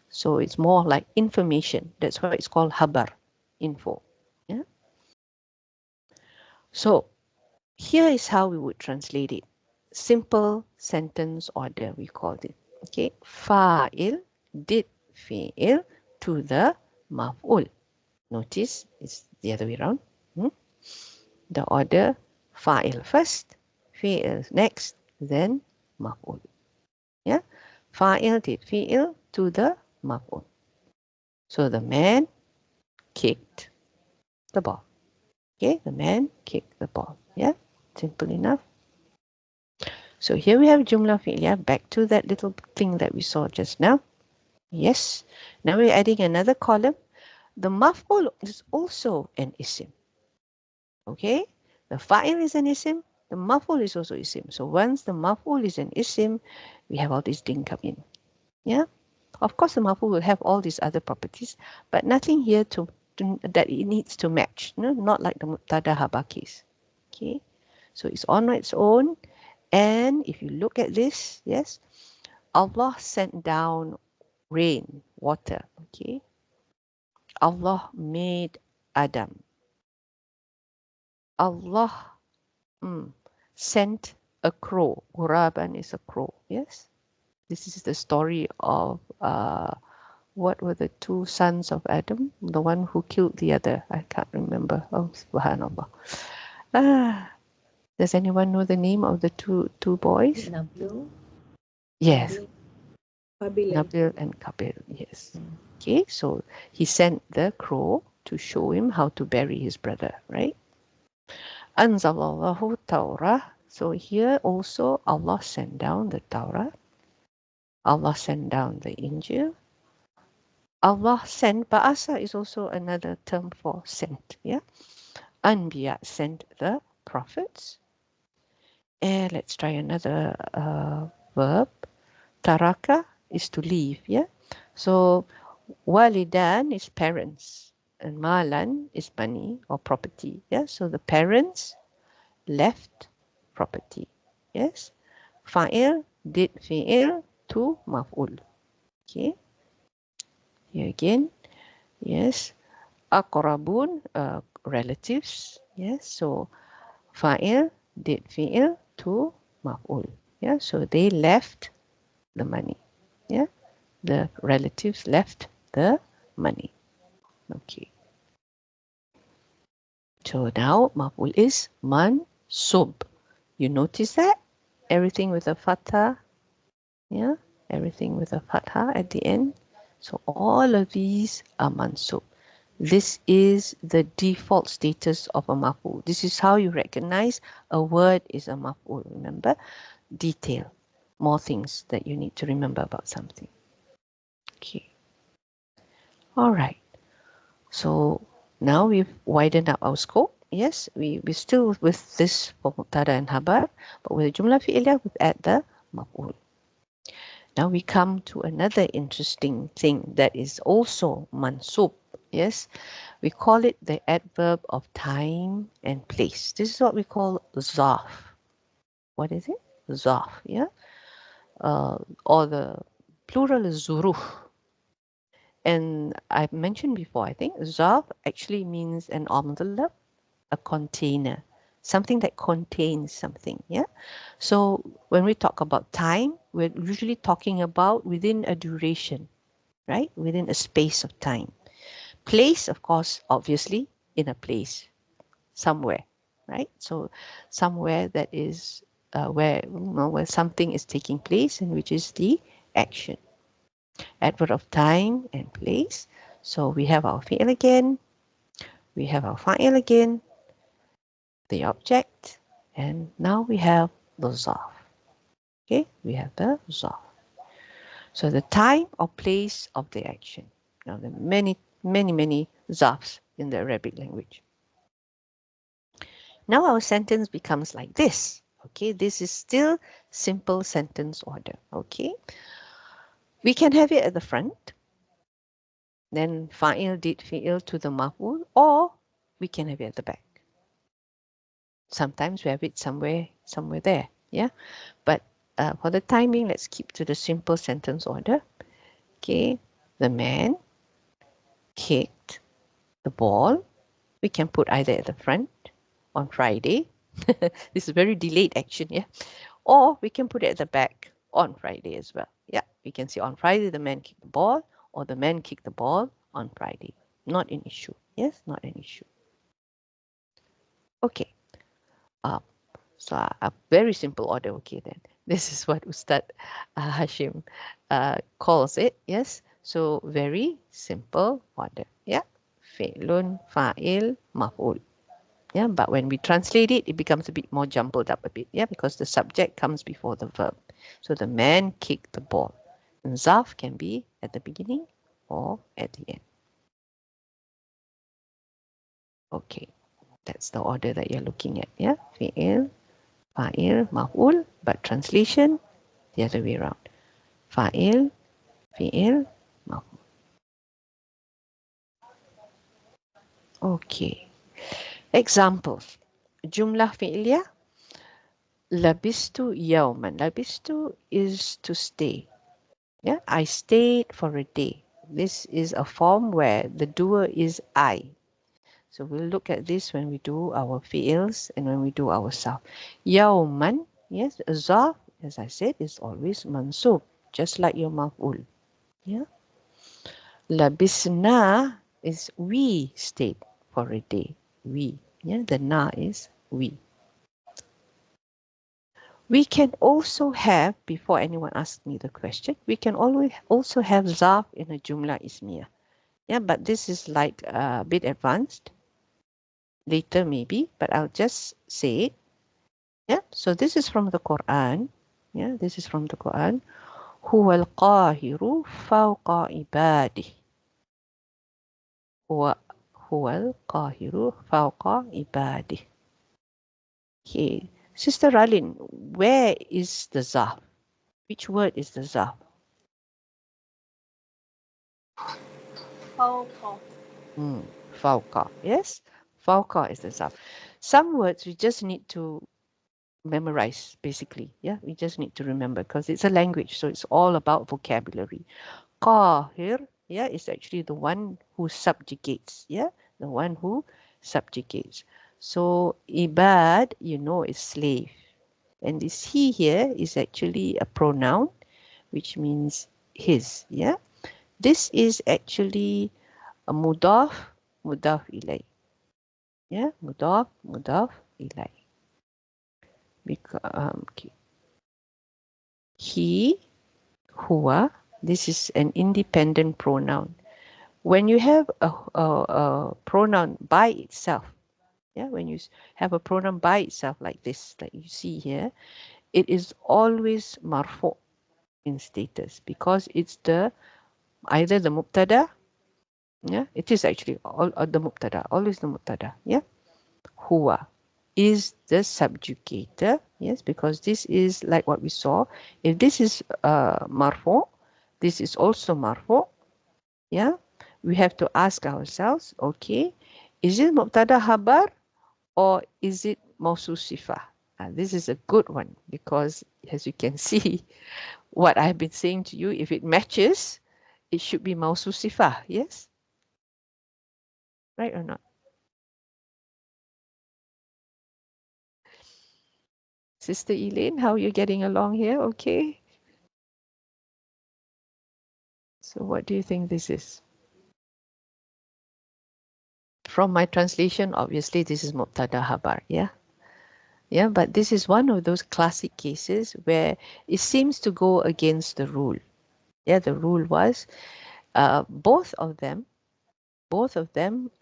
So it's more like information. That's why it's called habar, info. Yeah. So here is how we would translate it. Simple sentence order, we called it. Okay. Fa'il did fi'il to the maf'ul. Notice it's the other way around. The order fa'il first, fi'il next, then maf'ul. Yeah, fa'il did fi'il to the maf'ul. So the man kicked the ball. Okay, the man kicked the ball. Yeah, simple enough. So here we have jumla fi'liyah. Back to that little thing that we saw just now. Yes. Now we're adding another column. The maf'ul is also an isim. Okay, the fa'il is an isim. The maf'ul is also isim. So once the maf'ul is an isim, we have all these things come in. Yeah. Of course, the maf'ul will have all these other properties, but nothing here that it needs to match. No? Not like the mubtada haba case. Okay. So it's on its own. And if you look at this, yes, Allah sent down rain, water. Okay. Allah made Adam. Allah sent a crow. Ghuraban is a crow. Yes. This is the story of what were the two sons of Adam? The one who killed the other. I can't remember. Oh, subhanallah. Does anyone know the name of the two boys? Nabil. Yes. Qabil and Nabil and Kabil. Yes. Okay, so he sent the crow to show him how to bury his brother, right? Anzalallahu Tawrah. So here also Allah sent down the Torah. Allah sent down the Injil. Allah sent, Ba'asa is also another term for sent. Yeah. Anbiya sent the prophets. And let's try another verb. Taraka is to leave. Yeah. So walidan is parents. And malan is money or property. Yeah. So the parents left property. Yes. Fa'il did fi'il to maf'ul. Okay. Here again. Yes. Aqrabun, relatives. Yes. So fa'il did fi'il to maf'ul. Yeah. So they left the money. Yeah. The relatives left the money. Okay. So now maf'ul is mansub. You notice that? Everything with a fatha. Yeah. Everything with a fatha at the end. So all of these are mansub. This is the default status of a maf'ul. This is how you recognize a word is a maf'ul. Remember? Detail. More things that you need to remember about something. Okay. All right. So now we've widened up our scope. Yes, we're still with this for mubtada and habar, but with the jumla fi'iliyah, we've add the maf'ul. Now we come to another interesting thing that is also mansub. Yes, we call it the adverb of time and place. This is what we call zarf. What is it? Zarf, yeah? Or the plural is zuruf. And I've mentioned before, I think, zarf actually means an envelope, a container, something that contains something, yeah? So when we talk about time, we're usually talking about within a duration, right? Within a space of time. Place, of course, obviously, in a place, somewhere, right? So somewhere that is where something is taking place and which is the action. Adverb of time and place. So we have our fi'il again. We have our fa'il again. The object. And now we have the zarf. Okay, we have the zarf. So the time or place of the action. Now there are many zarfs in the Arabic language. Now our sentence becomes like this. Okay, this is still simple sentence order. Okay, we can have it at the front, then fa'il did fi'il to the maf'ul, or we can have it at the back. Sometimes we have it somewhere there. Yeah, but for the time being, let's keep to the simple sentence order. Okay, the man kicked the ball. We can put either at the front on Friday. This is very delayed action, yeah. Or we can put it at the back on Friday as well. Yeah, we can say on Friday the man kicked the ball, or the man kicked the ball on Friday. Not an issue. Yes, not an issue. Okay. Um, so a very simple order. Okay, then this is what Ustad Hashim calls it. Yes. So very simple order. Yeah. Fi'lun, fa'il, maf'ul. Yeah, but when we translate it, it becomes a bit more jumbled up a bit. Yeah, because the subject comes before the verb. So the man kicked the ball. And zarf can be at the beginning or at the end. Okay, that's the order that you're looking at. Yeah, fi'il, fa'il, maf'ul, but translation the other way around. Fa'il, fi'il, maf'ul. Okay, examples. Jumlah fi'liyah. Labistu yawman. Labistu is to stay. Yeah, I stayed for a day. This is a form where the doer is I. So we'll look at this when we do our fi'ils and when we do our sarf. Yawman, yes, zarf, as I said, is always mansub, just like your maf'ul. Yeah. Labisna is we stayed for a day. We. Yeah, the na is we. We can also have, before anyone asks me the question, we can always also have zarf in a jumla ismiyah. Yeah, but this is like a bit advanced. Later maybe, but I'll just say it. Yeah, so this is from the Quran. Yeah, this is from the Quran. هو القاهر فوق عباده. هو هو القاهر فوق عباده. Okay, Sister Ralin, where is the zaf? Which word is the zaf? فوق. Fauqa. Yes, fauqa is the zaf. Some words we just need to memorize, basically. Yeah, we just need to remember because it's a language, so it's all about vocabulary. Qahir, yeah, is actually the one who subjugates. Yeah, the one who subjugates. So ibad, you know, is slave. And this he here is actually a pronoun, which means his. Yeah, this is actually a mudaf ilay. Yeah, mudaf ilay. Because okay. He, huwa, this is an independent pronoun. When you have a pronoun by itself, yeah, when you have a pronoun by itself like this, like you see here, it is always marfu in status because it's the either the mubtada, yeah, it is actually all the mubtada, always the mubtada, yeah. Huwa is the subjugator, yes, because this is like what we saw. If this is marfu, this is also marfu, yeah. We have to ask ourselves, okay, is it mubtada habar or is it mausul sifah? This is a good one because as you can see, what I've been saying to you, if it matches, it should be mausul sifah, yes? Right or not? Sister Elaine, how are you getting along here? Okay. So what do you think this is? From my translation, obviously this is mubtada habar, yeah? Yeah, but this is one of those classic cases where it seems to go against the rule. Yeah, the rule was both of them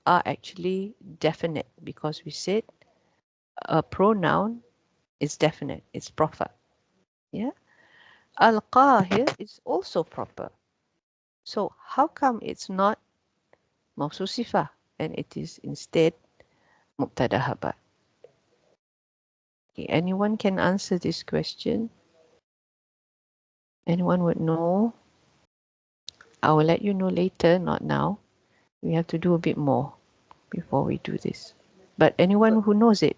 are actually definite because we said a pronoun is definite, it's proper. Yeah, al-qahir is also proper. So how come it's not mawsul sifah and it is instead mubtada habar? Okay, anyone can answer this question? Anyone would know? I will let you know later, not now. We have to do a bit more before we do this. But anyone who knows it?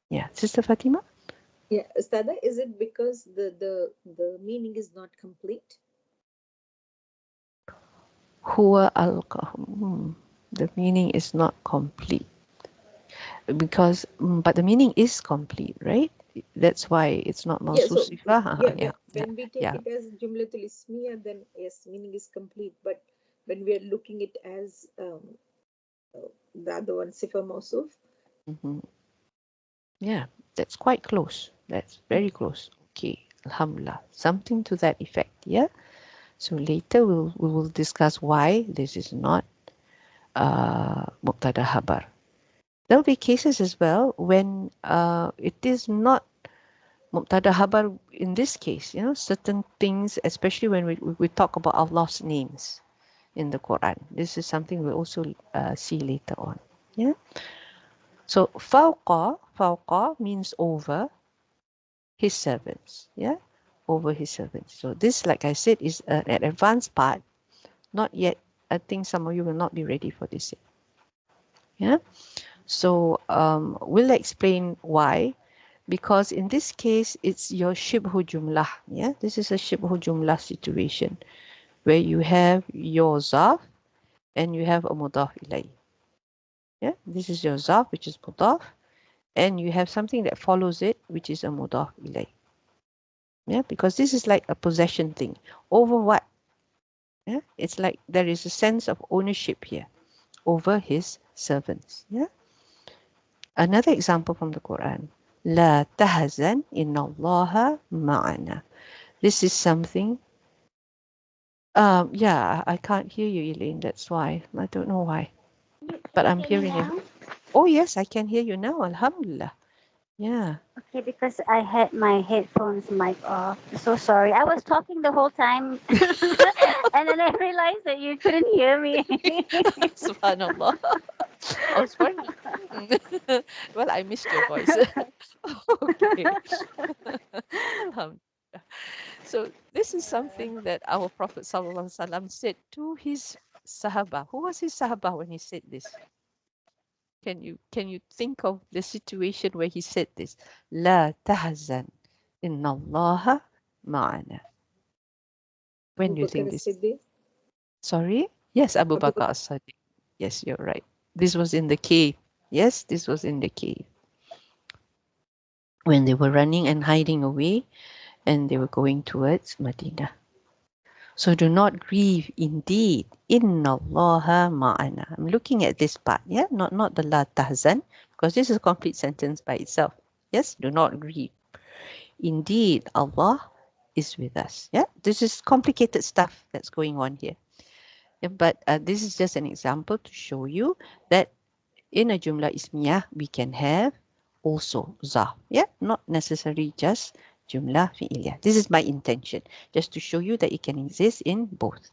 Yeah, Sister Fatima? Yeah, Stada, is it because the meaning is not complete? Huwa al-qahum. The meaning is not complete. Because, but the meaning is complete, right? That's why it's not Yeah, mawsul so sifah. yeah, Yeah, yeah, when we take yeah. it as jumlatul ismiya, then yes, meaning is complete. But when we are looking it as the other one, Sifa Mausuf. Yeah, that's quite close. That's very close. Okay, Alhamdulillah. Something to that effect. Yeah. So later we will discuss why this is not Muqtada Habar. There'll be cases as well when it is not Muqtada Habar in this case, certain things, especially when we talk about Allah's names in the Quran. This is something we'll also see later on. Yeah. So fawqa means over his servants. Yeah. Over his servants. So this, like I said, is an advanced part. Not yet. I think some of you will not be ready for this yet. Yeah. So we'll explain why. Because in this case, it's your shibhu jumlah. Yeah, this is a shibhu jumlah situation where you have your zaf and you have a mudaf ilay. Yeah, this is your zaf, which is mudaf, and you have something that follows it, which is a mudaf ilay. Yeah, because this is like a possession thing. Over what? Yeah, it's like there is a sense of ownership here over his servants. Yeah. Another example from the Quran. La tahzan inna Allaha ma'ana. This is something. Yeah, I can't hear you, Elaine. That's why. I don't know why. Can But you I'm hear me hearing you. now? Oh, yes, I can hear you now. Alhamdulillah. Yeah. Okay, because I had my headphones mic off. So sorry. I was talking the whole time, and then I realized that you couldn't hear me. Subhanallah. I was wondering. Well, I missed your voice. Okay. Alhamdulillah. So this is something that our Prophet ﷺ said to his Sahaba. Who was his Sahaba when he said this? Can you think of the situation where he said this? La tahzan, inna Allaha ma'ana. When Abu do you Bakr think this? as-Siddiq. Sorry? Yes, Abu Abu Bakr Bakr. as-Siddiq. Yes, you're right. This was in the cave. Yes, this was in the cave. When they were running and hiding away and they were going towards Medina. So do not grieve indeed. Inna Allaha ma'ana. I'm looking at this part, yeah? Not the la tahzan, because this is a complete sentence by itself. Yes, do not grieve. Indeed, Allah is with us. Yeah, this is complicated stuff that's going on here. Yeah, but this is just an example to show you that in a jumlah ismiyah, we can have also zaf. Yeah, not necessarily just jumlah fi'iliyah. This is my intention, just to show you that it can exist in both.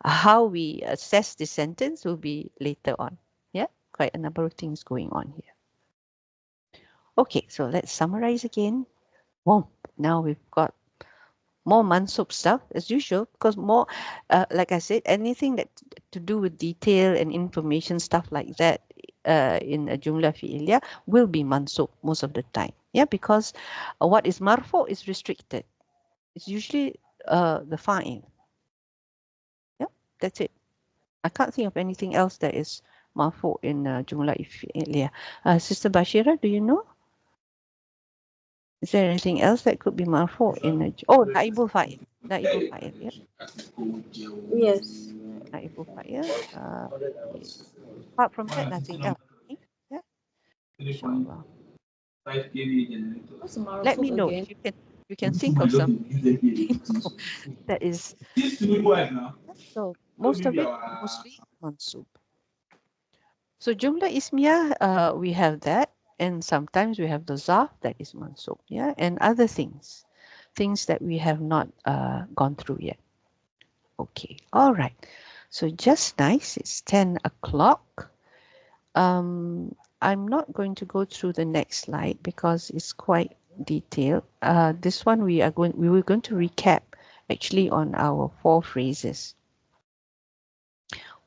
How we assess this sentence will be later on. Yeah, quite a number of things going on here. Okay, so let's summarize again. Well, now we've got more mansub stuff as usual, because more, like I said, anything that to do with detail and information stuff like that in a jumla fi'liya will be mansub most of the time. Yeah, because what is marfu is restricted. It's usually the fa'il. Yeah, that's it. I can't think of anything else that is marfu in jumla fi'liya. Sister Bashira, do you know? Is there anything else that could be marfu in a, oh, naibul fa'il. Naibul fa'il, yeah. Yes. Naibul fa'il. Yeah. Apart from that, nothing else. Yeah, inshallah. What's Let me marfu know again? if you can think of something that is. So most of it mostly mansub. So jumla ismiyah, we have that, and sometimes we have the zaf that is mansub, yeah, and other things that we have not gone through yet. Okay, all right. So just nice. It's 10 o'clock. I'm not going to go through the next slide because it's quite detailed. This one we were going to recap actually on our 4 phrases.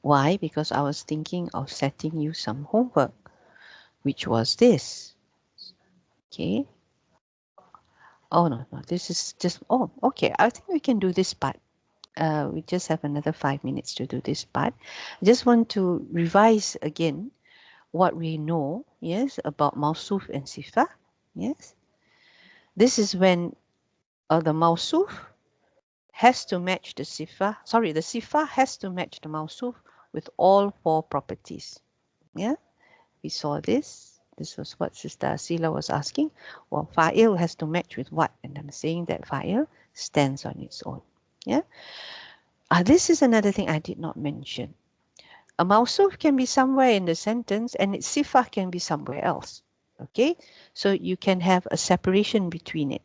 Why? Because I was thinking of setting you some homework, which was this. Okay. Oh no, this is just, oh, okay. I think we can do this part. We just have another 5 minutes to do this part. I just want to revise again what we know, yes, about mausuf and sifa. Yes, this is when the mausuf has to match the sifa. Sorry, the sifa has to match the mausuf with all 4 properties. Yeah, we saw this. This was what Sister Asila was asking. Well, fa'il has to match with what? And I'm saying that fa'il stands on its own. Yeah. This is another thing I did not mention. A mausuf can be somewhere in the sentence and its sifah can be somewhere else. Okay, so you can have a separation between it.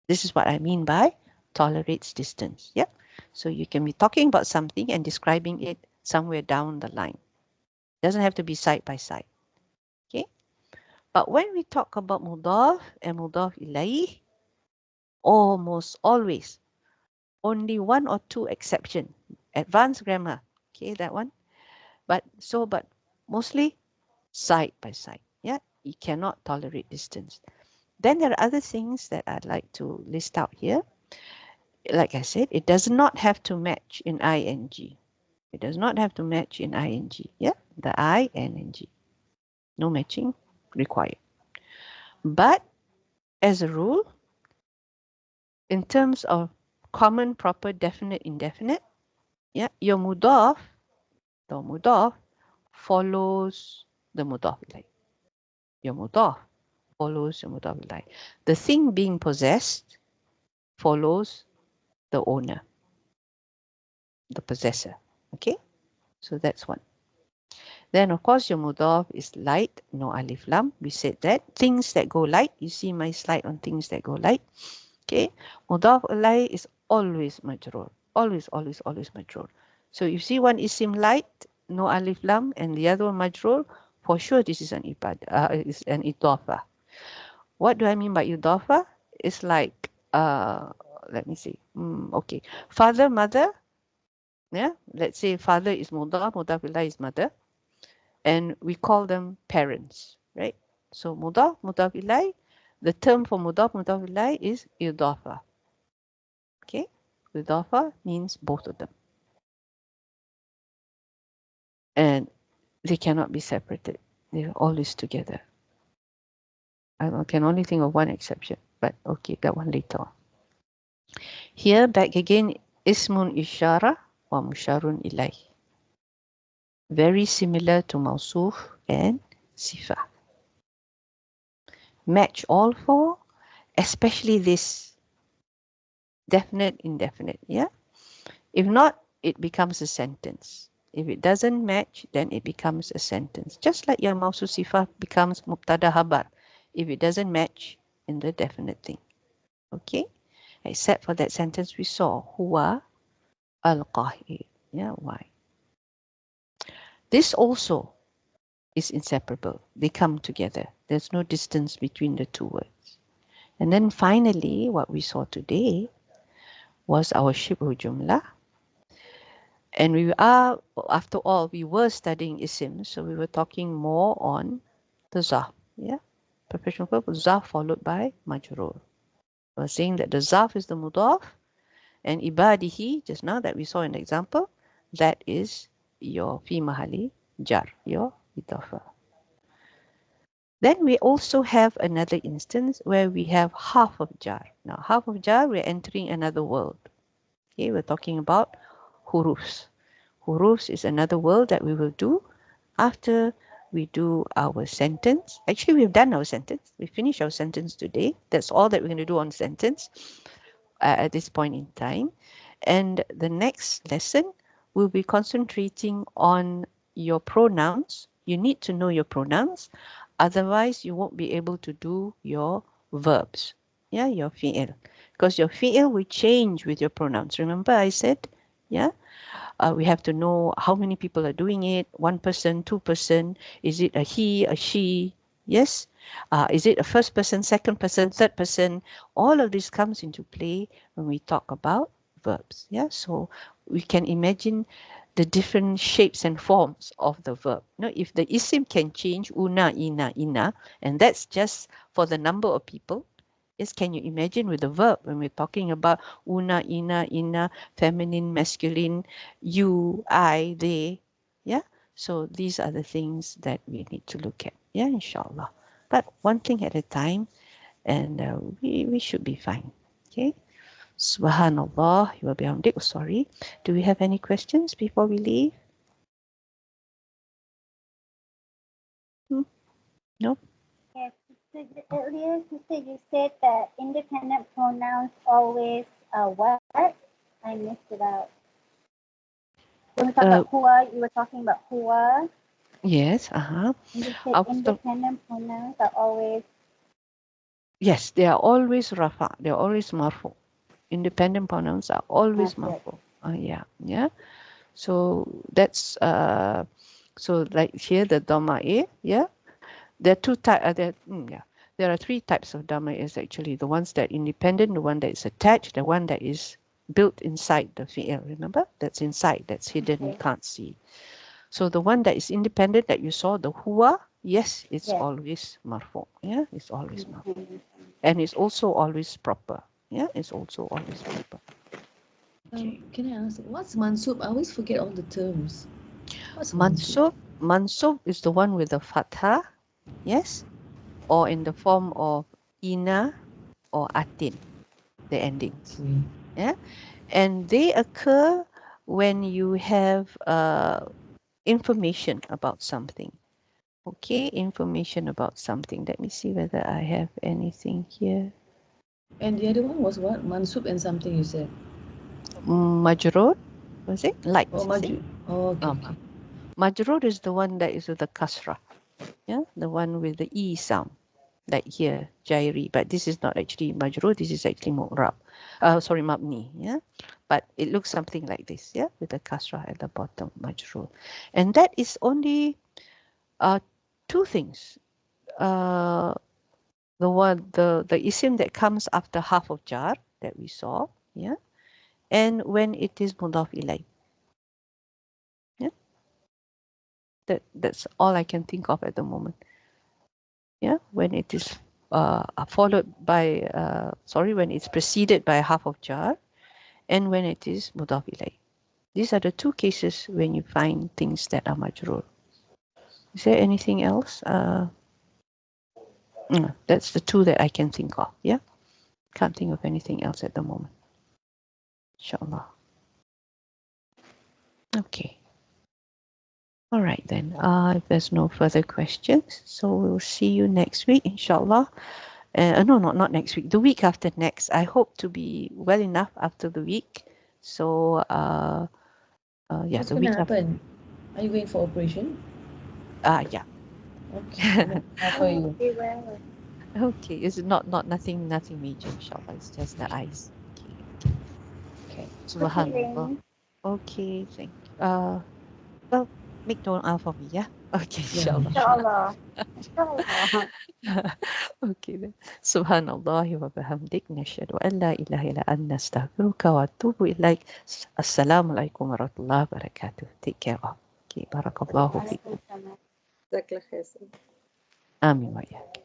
This is what I mean by tolerates distance. Yeah, so you can be talking about something and describing it somewhere down the line. It doesn't have to be side by side. Okay, but when we talk about mudaf and mudaf ilaih, almost always only one or two exception. Advanced grammar. Okay, that one. But mostly side by side. Yeah, you cannot tolerate distance. Then there are other things that I'd like to list out here. Like I said, it does not have to match in ing. It does not have to match in ing. Yeah, the I and ing. No matching required. But as a rule, in terms of common, proper, definite, indefinite, yeah, your mudaf, the mudaf follows the mudaf ilaih. Your mudaf follows your mudaf ilaih. The thing being possessed follows the owner, the possessor. Okay, so that's one. Then of course your mudaf is light, no alif lam. We said that. Things that go light, you see my slide on things that go light. Okay, mudaf alai is always majroor. Always, always, always majroor. So you see one isim light, no alif lam, and the other one majroor, for sure this is an is an idafa. What do I mean by idafa? It's like, let me see. Okay, father, mother. Yeah, let's say father is mudaf, mudaf alai is mother, and we call them parents, right? So mudaf, mudaf ilai, the term for mudaf, mudaf ilai is idafa. Okay, idafa means both of them, and they cannot be separated. They're always together. I can only think of one exception, but okay, that one later on. Here, back again, ismun ishara wa musharun ilai. Very similar to mausuf and sifa. Match all four, especially this definite, indefinite. Yeah. If not, it becomes a sentence. If it doesn't match, then it becomes a sentence. Just like your mausul sifah becomes mubtada habar if it doesn't match in the definite thing. Okay? Except for that sentence we saw, huwa al-qahir. Yeah, why? This also is inseparable. They come together. There's no distance between the two words. And then finally, what we saw today was our shibhu jumlah. And we are, after all, we were studying isim, so we were talking more on the zaf. Yeah, professional verb, zaf followed by majrur. We're saying that the zaf is the mudaf, and ibadihi, just now that we saw an example, that is your fi mahali jar, your idafa. Then we also have another instance where we have half of jar. Now, half of jar, we're entering another world. Okay, we're talking about hurufs. Hurufs is another world that we will do after we do our sentence. Actually, we've done our sentence. We finished our sentence today. That's all that we're going to do on sentence at this point in time. And the next lesson, we'll be concentrating on your pronouns. You need to know your pronouns. Otherwise, you won't be able to do your verbs. Yeah, your fi'il. Because your fi'il will change with your pronouns. Remember I said, yeah? We have to know how many people are doing it. One person, two person. Is it a he, a she? Yes. Is it a first person, second person, third person? All of this comes into play when we talk about verbs. Yeah. So we can imagine the different shapes and forms of the verb. You know, if the isim can change, una, ina, ina, and that's just for the number of people. Yes, can you imagine with the verb when we're talking about una, ina, feminine, masculine, you, I, they. Yeah. So these are the things that we need to look at. Yeah, inshallah. But one thing at a time, and we should be fine. Okay. Subhanallah, you will be on dick. Sorry. Do we have any questions before we leave? No? Yes, sister, earlier, sister, you said that independent pronouns always what? I missed it out. When we talk about Uh, whoa, you were talking about whoa, yes. Uh-huh. and you said After, independent pronouns are always yes, they are always rafa. They are always marfu. Independent pronouns are always marfu'at. marfu. Yeah, yeah. So that's so like here the dhamma a, yeah. There are two types. Yeah. There are three types of dhamma is actually the ones that are independent, the one that is attached, the one that is built inside the fi'il. Remember, that's inside, that's hidden, we Okay. can't see. So the one that is independent that you saw, the huwa, yes, it's Yes. always marfu. Yeah, it's always marfu, Independent. and it's also always proper. Yeah, it's also always proper. Okay. Can I ask, what's mansub? I always forget all the terms. What's mansub? Mansub is the one with the fatha, yes, or in the form of ina or atin, the endings. Okay. Yeah, and they occur when you have information about something. Okay, information about something. Let me see whether I have anything here. And the other one was what? Mansub and something you said. Majrur, was it? Light, Oh, is it? Maju. Oh, okay, Um, okay. Majrur is the one that is with the kasra. Yeah, the one with the e sound, like here, jairi. But this is not actually majrur. This is actually mu'rab. Sorry, mabni. Yeah, but it looks something like this. Yeah, with the kasra at the bottom, majrur, and that is only uh, two things. Uh, the isim that comes after half of jar that we saw, yeah, and when it is mudaf ilay. Yeah, that's all I can think of at the moment. Yeah, when it is followed by when it's preceded by half of jar, and when it is mudaf ilay. These are the two cases when you find things that are majrur. Is there anything else? No, that's the two that I can think of. Yeah, can't think of anything else at the moment. Inshallah. Okay. All right then. If there's no further questions, so we'll see you next week, inshallah. No, not next week. The week after next. I hope to be well enough after the week. So, yeah, What's the going to week after. happen? Are you going for operation? Yeah. Okay, I'm going to cover Oh, you. be well. Okay. It's nothing major, inshallah. It's just the eyes. Okay. Okay. Okay. Good Subhanallah. healing. Okay. Thank you. Well, make dua for me, yeah. Okay, Yeah, inshallah. sure. Inshallah. Inshallah. Okay then. Subhanallah wa bihamdik nashhadu an la ilaha illa anta astaghfiruka wa atubu ilaik. Assalamu alaikum warahmatullahi wabarakatuh. Take care all. Okay, barakallahu fikum. Alaikum salam. Jazakallah khair. Amin wa iyyak.